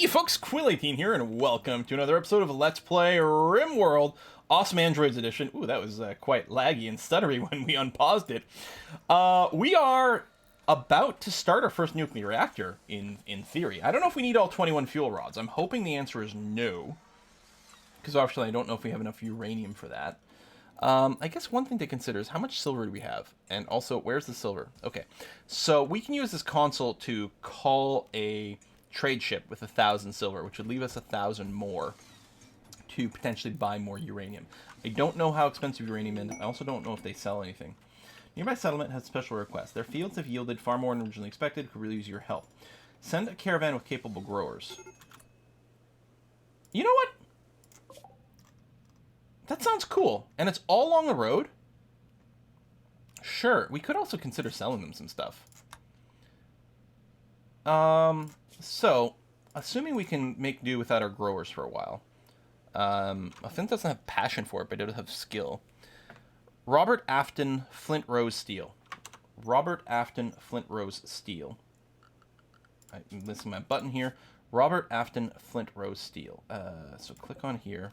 Hey folks, Quill18 here, and welcome to another episode of Let's Play RimWorld, Awesome Androids Edition. Ooh, that was quite laggy and stuttery when we unpaused it. We are about to start our first nuclear reactor, in theory. I don't know if we need all 21 fuel rods. I'm hoping the answer is no, because obviously I don't know if we have enough uranium for that. I guess one thing to consider is how much silver do we have? And also, where's the silver? Okay, so we can use this console to call a trade ship with 1,000 silver, which would leave us 1,000 more to potentially buy more uranium. I don't know how expensive uranium is. I also don't know if they sell anything. Nearby settlement has special requests. Their fields have yielded far more than originally expected. Could really use your help. Send a caravan with capable growers. You know what? That sounds cool. And it's all along the road? Sure. We could also consider selling them some stuff. So, assuming we can make do without our growers for a while. Finn doesn't have passion for it, but it does have skill. Robert Afton Flint Rose Steel. Robert Afton Flint Rose Steel. I'm missing my button here. Robert Afton Flint Rose Steel. So click on here.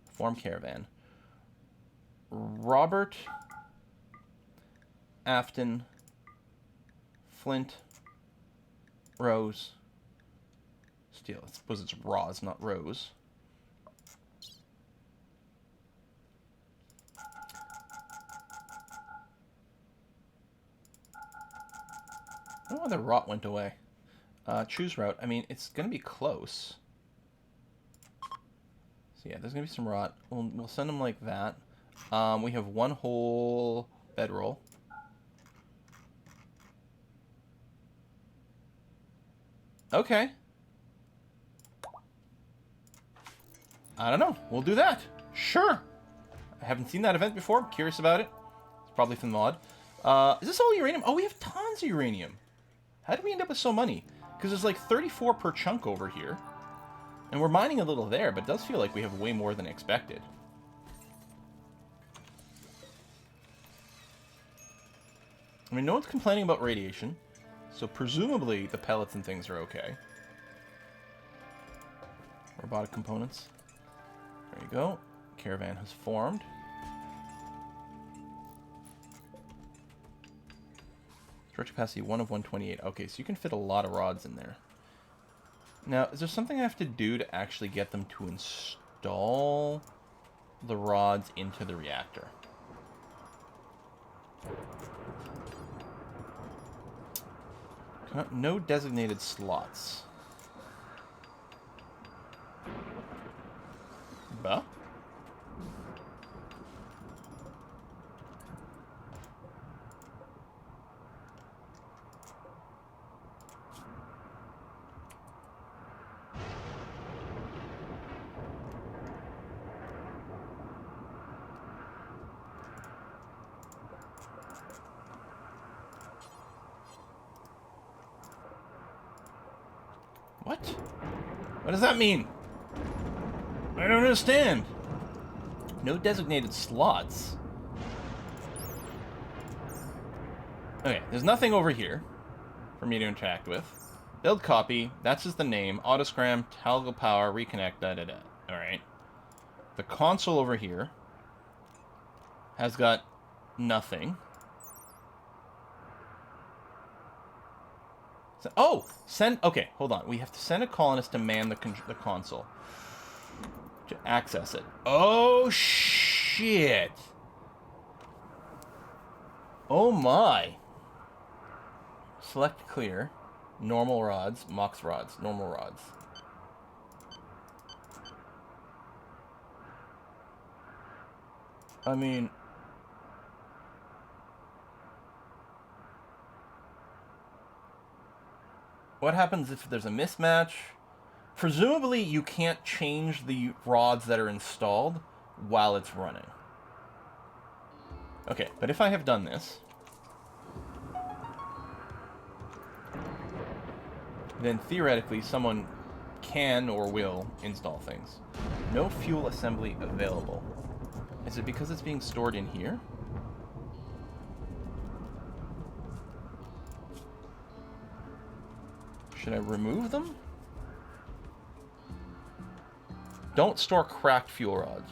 Form caravan. Robert Afton Flint Rose Steel. I suppose it's Roz, not Rose. I don't know why the rot went away. Choose route. I mean, it's going to be close. So yeah, there's going to be some rot. We'll send them like that. We have one whole bedroll. Okay. I don't know. We'll do that. Sure. I haven't seen that event before. I'm curious about it. It's probably from the mod. Is this all uranium? Oh, we have tons of uranium. How did we end up with so many? Because there's like 34 per chunk over here. And we're mining a little there, but it does feel like we have way more than expected. I mean, no one's complaining about radiation. So presumably the pellets and things are okay. Robotic components. There you go. Caravan has formed. Storage capacity 1 of 128. Okay, so you can fit a lot of rods in there. Now, is there something I have to do to actually get them to install the rods into the reactor? No designated slots. Bah? What? What does that mean? I don't understand. No designated slots. Okay, there's nothing over here for me to interact with. Build copy. That's just the name. Autoscram, toggle power, reconnect, da-da-da. Alright. The console over here has got nothing. So, oh! Send... Okay, hold on. We have to send a colonist to man the console. To access it. Oh, shit! Oh, my. Select clear. Normal rods. Mox rods. Normal rods. I mean... What happens if there's a mismatch? Presumably, you can't change the rods that are installed while it's running. Okay, but if I have done this, then theoretically someone can or will install things. No fuel assembly available. Is it because it's being stored in here? Should I remove them? Don't store cracked fuel rods.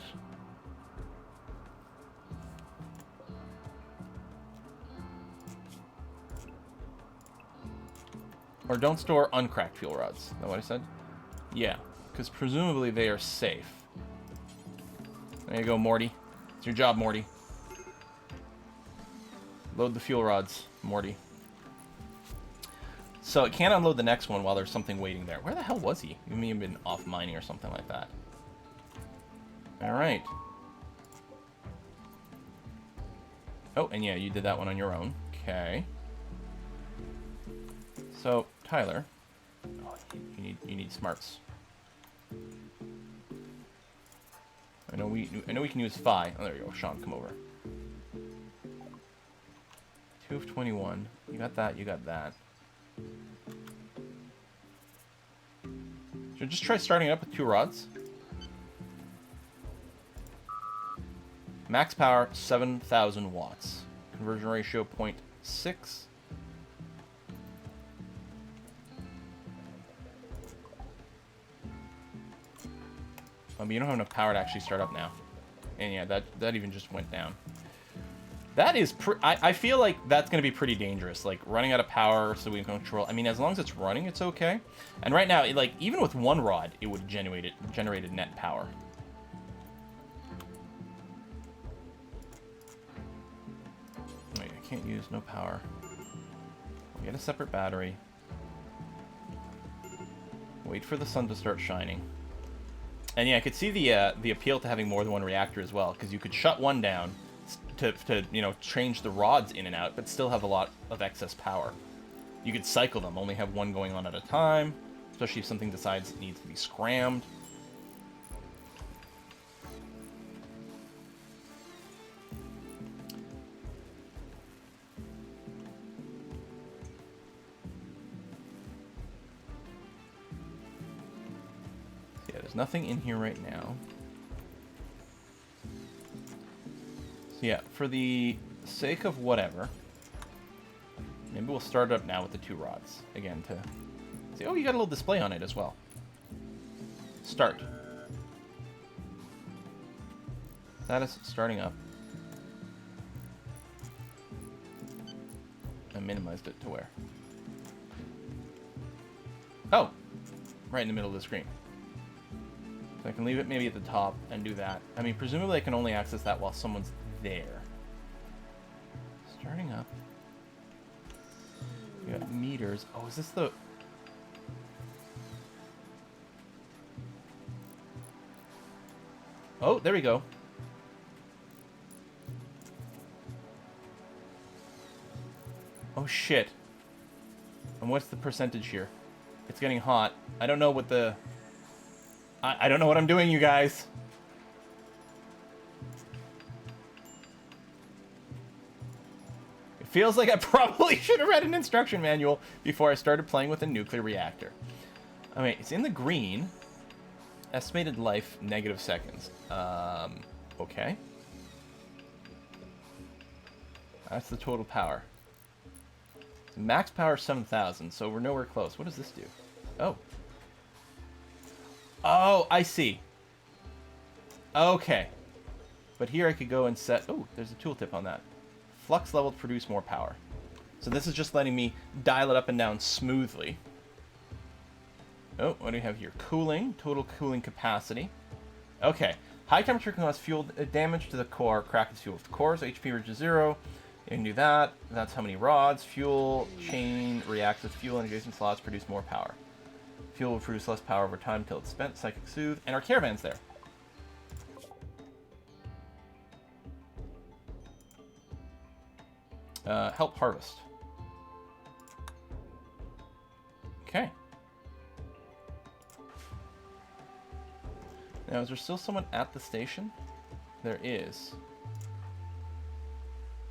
Or don't store uncracked fuel rods. Is that what I said? Yeah, because presumably they are safe. There you go, Morty. It's your job, Morty. Load the fuel rods, Morty. So it can't unload the next one while there's something waiting there. Where the hell was he? He may have been off mining or something like that. Alright. Oh, and yeah, you did that one on your own. Okay. So, Tyler. Oh, you need smarts. I know we can use Phi. Oh, there you go. Sean, come over. 2 of 21. You got that, you got that. Should I just try starting it up with 2 rods? Max power, 7,000 watts. Conversion ratio, 0.6. But you don't have enough power to actually start up now. And yeah, that even just went down. That is... I feel like that's going to be pretty dangerous. Like, running out of power so we can control... I mean, as long as it's running, it's okay. And right now, like, even with 1 rod, it would generated net power. Wait, I can't use no power. We'll get a separate battery. Wait for the sun to start shining. And yeah, I could see the appeal to having more than 1 reactor as well, because you could shut one down to you know, change the rods in and out, but still have a lot of excess power. You could cycle them, only have 1 going on at a time, especially if something decides it needs to be scrammed. Nothing in here right now. So yeah, for the sake of whatever, maybe we'll start it up now with the 2 rods. Again, to see... Oh, you got a little display on it as well. Start. Status starting up. I minimized it to where? Oh! Right in the middle of the screen. I can leave it maybe at the top and do that. I mean, presumably I can only access that while someone's there. Starting up. We got meters. Oh, is this the... Oh, there we go. Oh, shit. And what's the percentage here? It's getting hot. I don't know what the... I don't know what I'm doing, you guys. It feels like I probably should have read an instruction manual before I started playing with a nuclear reactor. I mean, it's in the green. Estimated life, -seconds. Okay. That's the total power. Max power 7,000, so we're nowhere close. What does this do? Oh. Oh, I see. Okay. But here I could go and set... Oh, there's a tooltip on that. Flux level to produce more power. So this is just letting me dial it up and down smoothly. Oh, what do we have here? Cooling. Total cooling capacity. Okay. High temperature can cause fuel damage to the core. Crack its fuel. If the core's HP reaches 0, you can do that. That's how many rods. Fuel chain reacts with fuel in adjacent slots, produce more power. Fuel will produce less power over time until it's spent. Psychic Soothe. And our caravan's there. Help harvest. Okay. Now, is there still someone at the station? There is.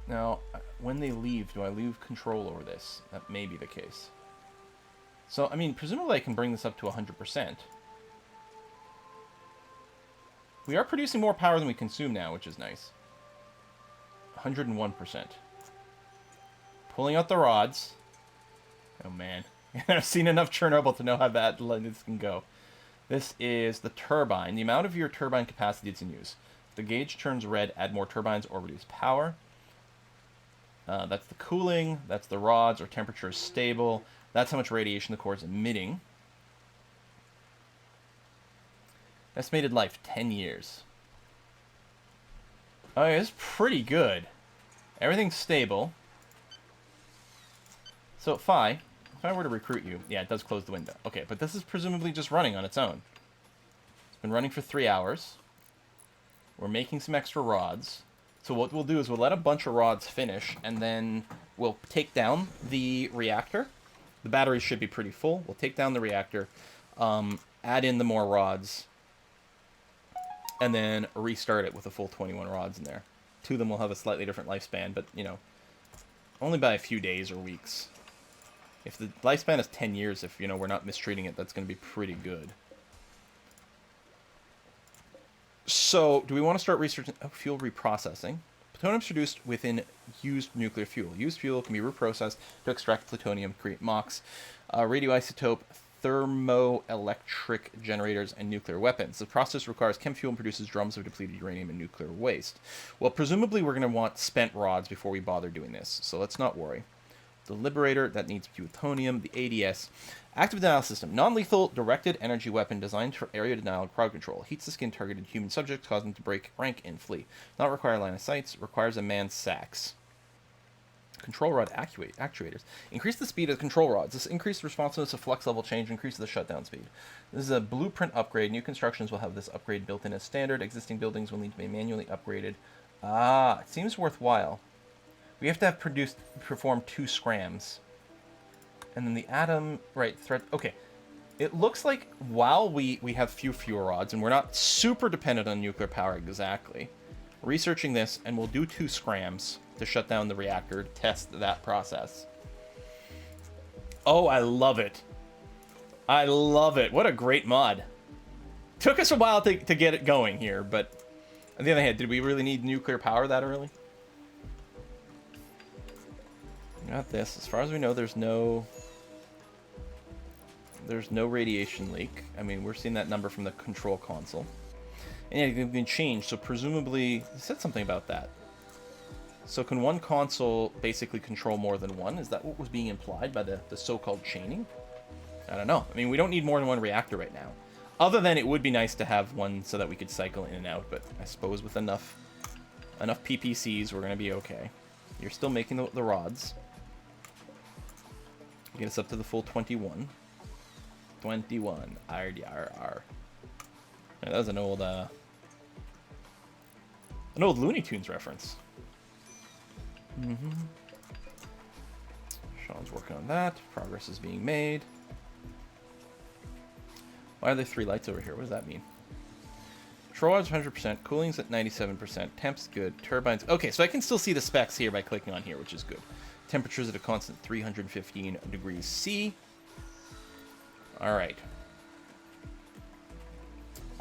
Now, when they leave, do I lose control over this? That may be the case. So, I mean, presumably I can bring this up to 100%. We are producing more power than we consume now, which is nice. 101%. Pulling out the rods. Oh, man. I've seen enough Chernobyl to know how that this can go. This is the turbine. The amount of your turbine capacity that's in use. If the gauge turns red, add more turbines or reduce power. That's the cooling. That's the rods, or temperature is stable. That's how much radiation the core is emitting. Estimated life, 10 years. Oh, yeah, it's pretty good. Everything's stable. So, if I were to recruit you, yeah, it does close the window. Okay, but this is presumably just running on its own. It's been running for 3 hours. We're making some extra rods. So what we'll do is we'll let a bunch of rods finish, and then we'll take down the reactor. The batteries should be pretty full. We'll take down the reactor, add in the more rods, and then restart it with a full 21 rods in there. 2 of them will have a slightly different lifespan, but, you know, only by a few days or weeks. If the lifespan is 10 years, if, you know, we're not mistreating it, that's going to be pretty good. So, do we want to start researching fuel reprocessing? Plutonium is produced within used nuclear fuel. Used fuel can be reprocessed to extract plutonium, create MOX, radioisotope, thermoelectric generators, and nuclear weapons. The process requires chem fuel and produces drums of depleted uranium and nuclear waste. Well, presumably we're going to want spent rods before we bother doing this, so let's not worry. The Liberator, that needs plutonium. The ADS, active denial system, non-lethal directed energy weapon designed for area denial and crowd control. Heats the skin targeted human subjects, causing them to break rank and flee. Not require line of sights, requires a man's sacks. Control rod actuators. Increase the speed of the control rods. This increased responsiveness of flux level change increases the shutdown speed. This is a blueprint upgrade. New constructions will have this upgrade built in as standard. Existing buildings will need to be manually upgraded. Ah, it seems worthwhile. We have to have performed 2 scrams. And then the atom, right, threat, okay. It looks like while we have few fuel rods, and we're not super dependent on nuclear power exactly, researching this, and we'll do 2 scrams to shut down the reactor, to test that process. Oh, I love it. I love it. What a great mod. Took us a while to get it going here, but on the other hand, did we really need nuclear power that early? Got this. As far as we know, there's no radiation leak. I mean, we're seeing that number from the control console. And yeah, it can change, so presumably, it said something about that. So can one console basically control more than one? Is that what was being implied by the so-called chaining? I don't know. I mean, we don't need more than one reactor right now. Other than it would be nice to have one so that we could cycle in and out, but I suppose with enough PPCs, we're going to be okay. You're still making the rods. Get us up to the full 21. 21. R. That was an old Looney Tunes reference. Sean's working on that. Progress is being made. Why are there 3 lights over here? What does that mean? Control rods 100%. Cooling's at 97%. Temp's good. Turbines. Okay, so I can still see the specs here by clicking on here, which is good. Temperatures at a constant 315 degrees C. All right.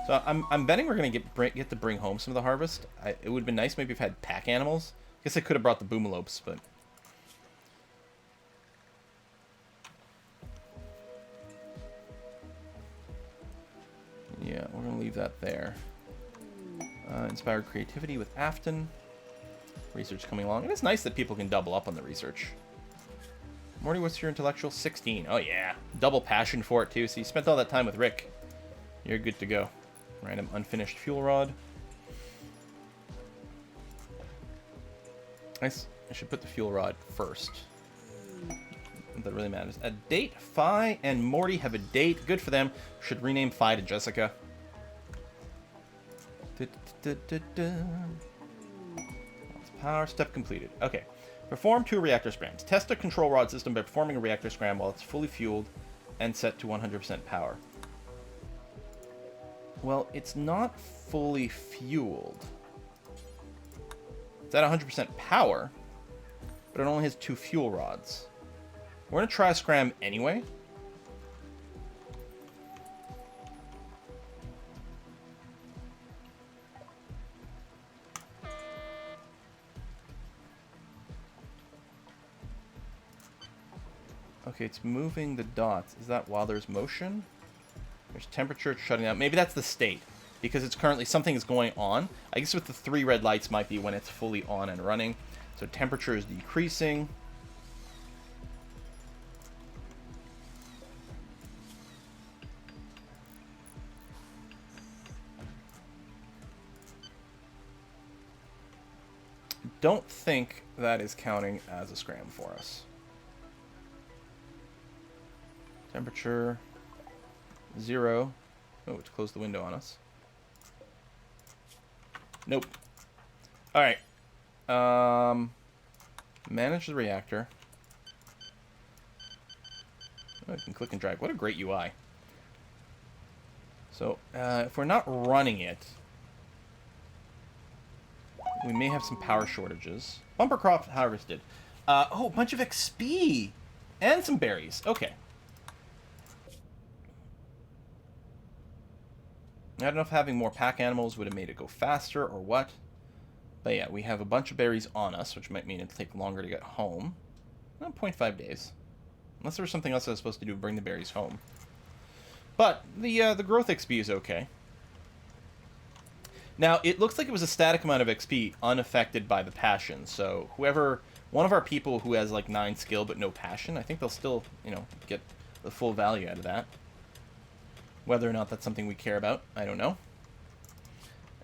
So I'm betting we're gonna get to bring home some of the harvest. It would have been nice maybe if I had pack animals. Guess I could have brought the boomalopes, but yeah, we're gonna leave that there. Inspired creativity with Afton. Research coming along. And it's nice that people can double up on the research. Morty, what's your intellectual? 16. Oh, yeah. Double passion for it, too. So you spent all that time with Rick. You're good to go. Random unfinished fuel rod. Nice. I should put the fuel rod first. That really matters. A date. Phi and Morty have a date. Good for them. Should rename Phi to Jessica. Power step completed. Okay. Perform 2 reactor scrams. Test a control rod system by performing a reactor scram while it's fully fueled and set to 100% power. Well, it's not fully fueled. It's at 100% power, but it only has 2 fuel rods. We're going to try a scram anyway. Okay, it's moving the dots. Is that while there's motion? There's temperature shutting down. Maybe that's the state, because it's currently something is going on. I guess with the 3 red lights might be when it's fully on and running. So temperature is decreasing. Don't think that is counting as a scram for us. Temperature 0. Oh, it's closed the window on us. Nope. Alright. Manage the reactor. Oh, I can click and drag. What a great UI. So, if we're not running it, we may have some power shortages. Bumper crop harvested. Oh, a bunch of XP! And some berries. Okay. I don't know if having more pack animals would have made it go faster or what. But yeah, we have a bunch of berries on us, which might mean it'll take longer to get home. 0.5 days. Unless there was something else I was supposed to do to bring the berries home. But the growth XP is okay. Now, it looks like it was a static amount of XP unaffected by the passion. So whoever, one of our people who has like 9 skill but no passion, I think they'll still, you know, get the full value out of that. Whether or not that's something we care about, I don't know.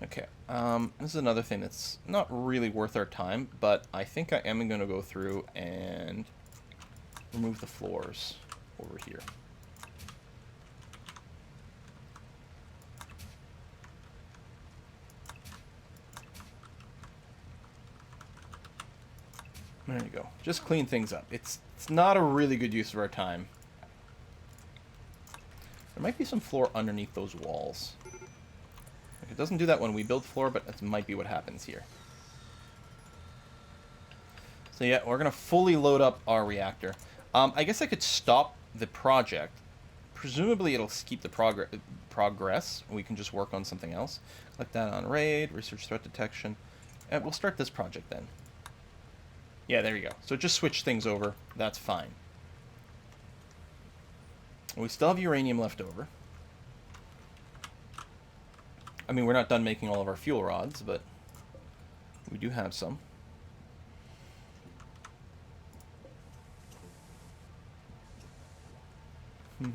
Okay, this is another thing that's not really worth our time, but I think I am going to go through and remove the floors over here. There you go. Just clean things up. It's not a really good use of our time. There might be some floor underneath those walls. It doesn't do that when we build floor, but that might be what happens here. So yeah, we're going to fully load up our reactor. I guess I could stop the project. Presumably it'll keep the progress. We can just work on something else. Click that on raid, research threat detection. And we'll start this project then. Yeah, there you go. So just switch things over. That's fine. We still have uranium left over. I mean, we're not done making all of our fuel rods, but we do have some. I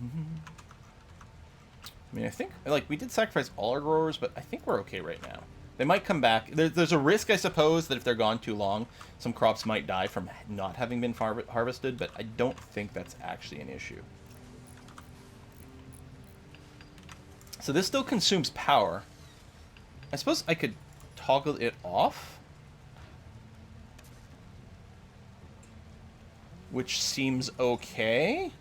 mean, I think, like, we did sacrifice all our growers, but I think we're okay right now. They might come back. There's a risk, I suppose, that if they're gone too long, some crops might die from not having been harvested, but I don't think that's actually an issue. So this still consumes power. I suppose I could toggle it off, which seems okay.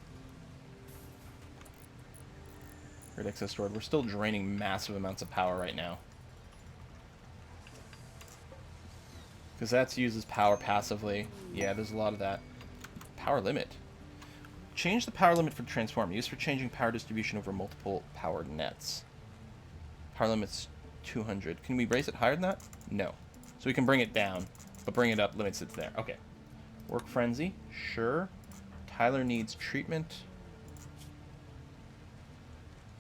Grid excess stored. We're still draining massive amounts of power right now. Because that's uses power passively. Yeah, there's a lot of that. Power limit. Change the power limit for transform. Used for changing power distribution over multiple powered nets. Power limit's 200. Can we raise it higher than that? No. So we can bring it down, but bring it up limits it there. Okay. Work frenzy. Sure. Tyler needs treatment.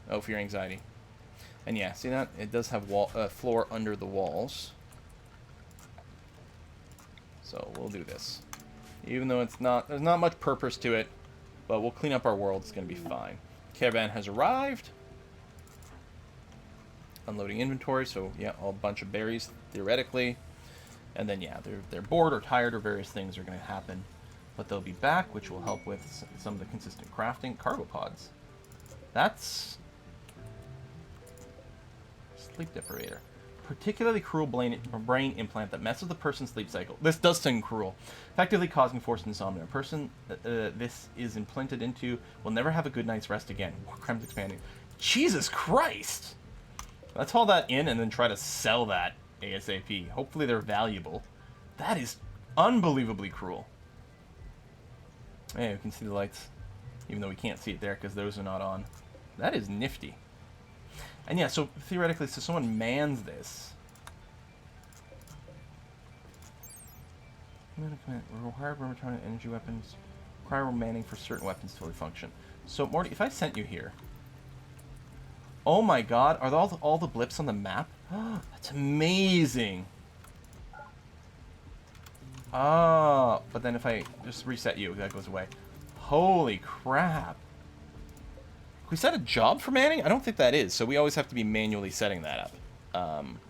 Oh, for your anxiety. And yeah, see that? It does have floor under the walls. So we'll do this. Even though it's not, there's not much purpose to it, but we'll clean up our world. It's going to be fine. Caravan has arrived. Unloading inventory, so yeah, a bunch of berries, theoretically. And then, yeah, they're bored or tired or various things are going to happen. But they'll be back, which will help with some of the consistent crafting. Cargo pods. That's... Sleep deprivator. Particularly cruel brain implant that messes with the person's sleep cycle. This does seem cruel. Effectively causing forced insomnia. A person this is implanted into will never have a good night's rest again. Crime's expanding. Jesus Christ! Let's haul that in and then try to sell that ASAP. Hopefully they're valuable. That is unbelievably cruel. Hey, we can see the lights. Even though we can't see it there because those are not on. That is nifty. And yeah, so theoretically, so someone mans this. Required return energy weapons. Require manning for certain weapons to fully function. So, Morty, if I sent you here, Oh my god, are all the blips on the map? That's amazing. Oh, but then if I just reset you, that goes away. Holy crap. Can we set a job for manning? I don't think that is, so we always have to be manually setting that up.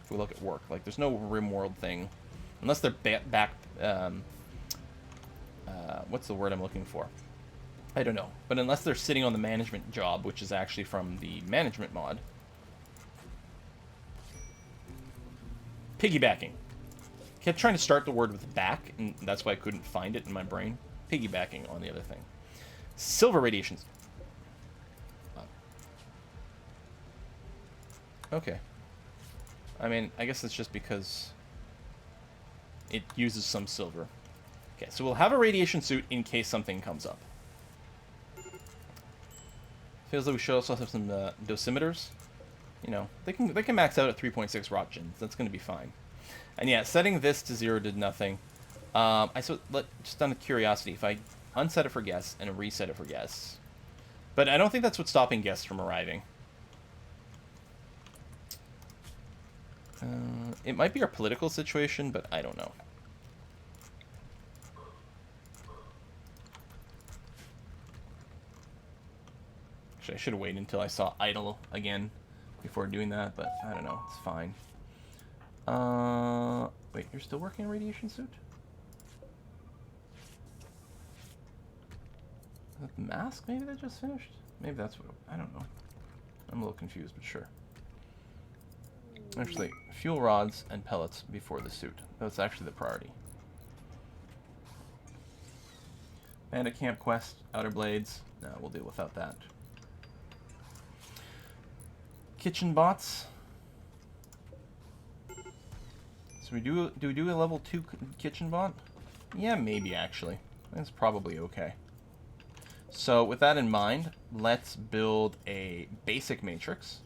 If we look at work, like there's no RIMWORLD thing, unless they're back. What's the word I'm looking for? I don't know, but unless they're sitting on the management job, which is actually from the management mod. Piggybacking. Kept trying to start the word with back, and that's why I couldn't find it in my brain. Piggybacking on the other thing. Silver radiations. Okay. I mean, I guess it's just because it uses some silver. Okay, so we'll have a radiation suit in case something comes up. Feels like we should also have some dosimeters. You know, they can max out at 3.6 rot gens. That's going to be fine. And yeah, setting this to 0 did nothing. Just out of curiosity, if I unset it for guests and reset it for guests, but I don't think that's what's stopping guests from arriving. It might be our political situation, but I don't know. Actually, I should have waited until I saw idle again before doing that, but I don't know. It's fine. Wait, you're still working a radiation suit? Is that the mask maybe that just finished? Maybe that's what... I don't know. I'm a little confused, but sure. Actually, fuel rods and pellets before the suit. That's actually the priority. Bandit Camp Quest, Outer Blades. No, we'll deal without that. Kitchen bots. So we do we do a level 2 kitchen bot? Yeah, maybe actually. That's probably okay. So with that in mind, let's build a basic matrix.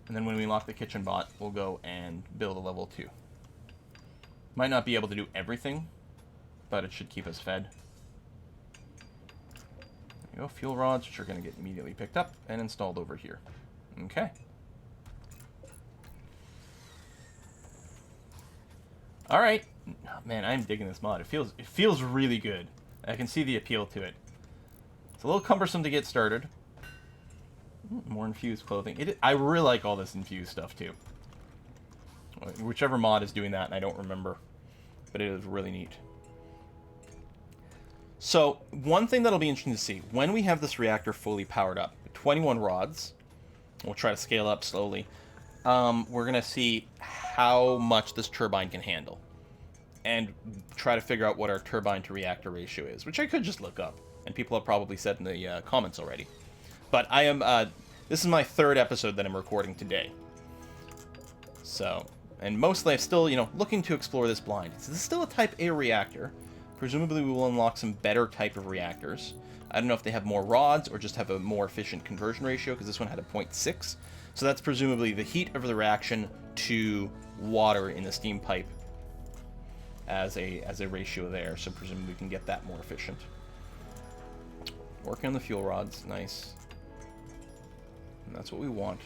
And then when we lock the kitchen bot, we'll go and build a level 2. Might not be able to do everything, but it should keep us fed. There you go, fuel rods, which are going to get immediately picked up and installed over here. Okay. All right. Oh, man, I'm digging this mod. It feels really good. I can see the appeal to it. It's a little cumbersome to get started. More infused clothing. I really like all this infused stuff too. Whichever mod is doing that, and I don't remember, but it is really neat. So one thing that'll be interesting to see when we have this reactor fully powered up, 21 rods. We'll try to scale up slowly. We're gonna see how much this turbine can handle, and try to figure out what our turbine to reactor ratio is, which I could just look up, and people have probably said in the comments already. But I am, this is my 3rd episode that I'm recording today. So, and mostly I'm still, looking to explore this blind. So this is still a Type A reactor. Presumably we will unlock some better type of reactors. I don't know if they have more rods or just have a more efficient conversion ratio, because this one had a 0.6. So that's presumably the heat of the reaction to water in the steam pipe as a ratio there. So presumably we can get that more efficient. Working on the fuel rods, nice. And that's what we want.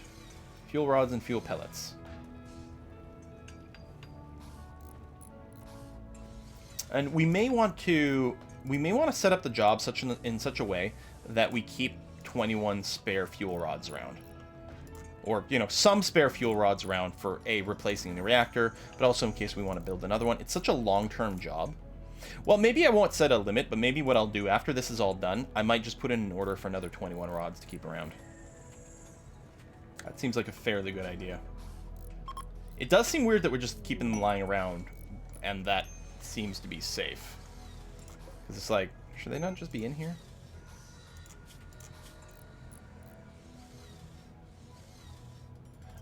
Fuel rods and fuel pellets. And we may want to set up the job in such a way that we keep 21 spare fuel rods around. Or, some spare fuel rods around for replacing the reactor, but also in case we want to build another one. It's such a long-term job. Well, maybe I won't set a limit, but maybe what I'll do after this is all done, I might just put in an order for another 21 rods to keep around. That seems like a fairly good idea. It does seem weird that we're just keeping them lying around, and that seems to be safe. Because it's like, should they not just be in here?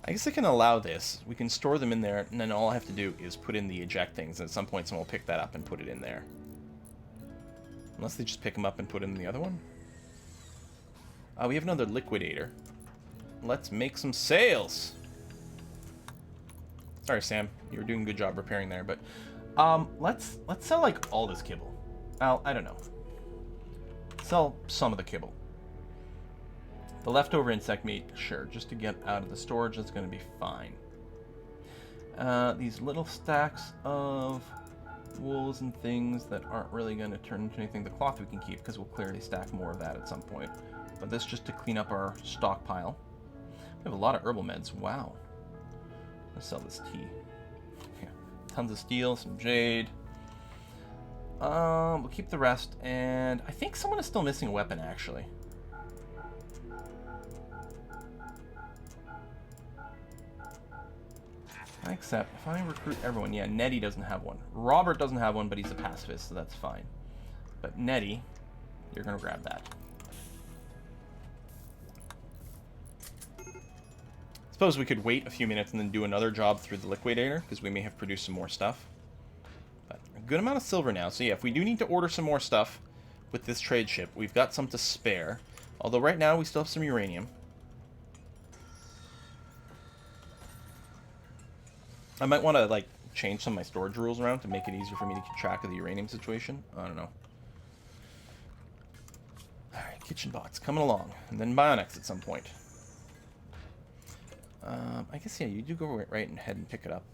I guess I can allow this. We can store them in there, and then all I have to do is put in the eject things, and at some point someone will pick that up and put it in there. Unless they just pick them up and put it in the other one. We have another liquidator. Let's make some sales! Sorry, Sam. You were doing a good job repairing there, but... let's sell, like, all this kibble. Well, I don't know. Sell some of the kibble. The leftover insect meat, sure, just to get out of the storage, that's going to be fine. These little stacks of wools and things that aren't really going to turn into anything. The cloth we can keep because we'll clearly stack more of that at some point. But this just to clean up our stockpile. We have a lot of herbal meds. Wow. Let's sell this tea. Yeah. Tons of steel, some jade. We'll keep the rest, and I think someone is still missing a weapon, actually. Except, if I recruit everyone, yeah, Nettie doesn't have one. Robert doesn't have one, but he's a pacifist, so that's fine. But Nettie, you're gonna grab that. Suppose we could wait a few minutes and then do another job through the liquidator, because we may have produced some more stuff. But a good amount of silver now, so yeah, if we do need to order some more stuff with this trade ship, we've got some to spare. Although right now we still have some uranium. I might want to, like, change some of my storage rules around to make it easier for me to keep track of the uranium situation. I don't know. Alright, kitchen box coming along. And then Bionex at some point. I guess, yeah, you do go right ahead and pick it up.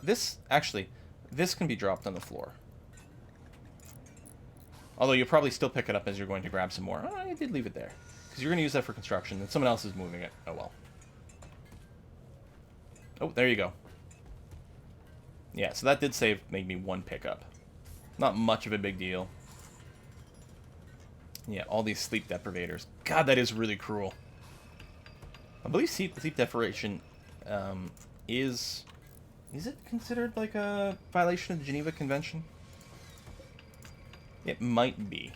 This can be dropped on the floor. Although you'll probably still pick it up as you're going to grab some more. Oh, I did leave it there. Because you're going to use that for construction, and someone else is moving it. Oh, well. Oh, there you go. Yeah, so that did save maybe one pickup. Not much of a big deal. Yeah, all these sleep deprivators. God, that is really cruel. I believe sleep deprivation is it considered like a violation of the Geneva Convention? It might be.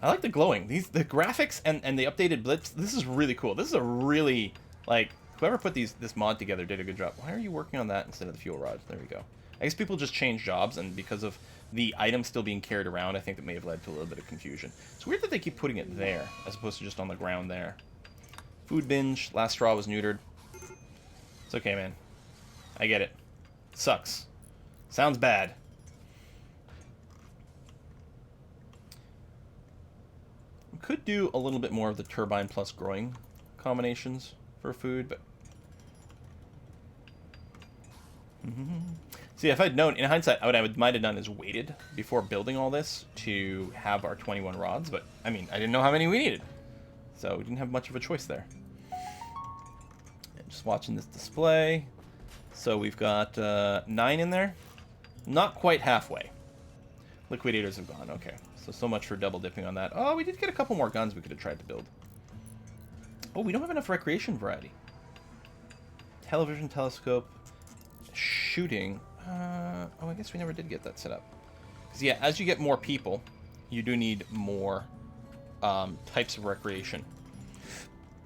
I like the glowing. The graphics and the updated blips. This is really cool. This is a really, like, whoever put this mod together did a good job. Why are you working on that instead of the fuel rods? There we go. I guess people just change jobs, and because of the item still being carried around, I think that may have led to a little bit of confusion. It's weird that they keep putting it there, as opposed to just on the ground there. Food binge. Last straw was neutered. It's okay, man. I get it. Sucks. Sounds bad. We could do a little bit more of the turbine plus growing combinations for food, but... See, if I'd known, in hindsight, what I might have done is waited before building all this to have our 21 rods, but, I mean, I didn't know how many we needed. So we didn't have much of a choice there. And just watching this display. So we've got 9 in there. Not quite halfway. Liquidators have gone, okay. So much for double dipping on that. Oh, we did get a couple more guns we could have tried to build. Oh, we don't have enough recreation variety. Television, telescope, shooting. Oh, I guess we never did get that set up. Because, yeah, as you get more people, you do need more types of recreation.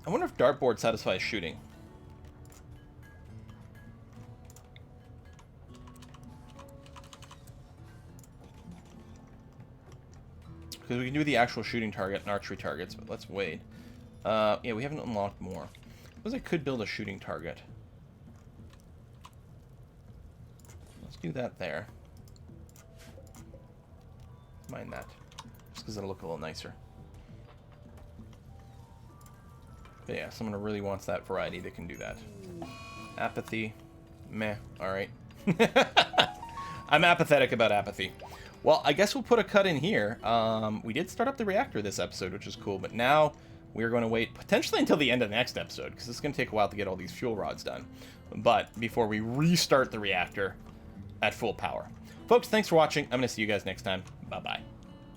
I wonder if dartboard satisfies shooting. Because we can do the actual shooting target and archery targets, but let's wait. Yeah, we haven't unlocked more. I suppose I could build a shooting target. Let's do that there. Mind that. Just because it'll look a little nicer. But yeah, someone who really wants that variety, they can do that. Apathy. Meh. Alright. I'm apathetic about apathy. Well, I guess we'll put a cut in here. We did start up the reactor this episode, which is cool, but now we're going to wait potentially until the end of the next episode, because it's going to take a while to get all these fuel rods done. But before we restart the reactor at full power. Folks, thanks for watching. I'm going to see you guys next time. Bye-bye.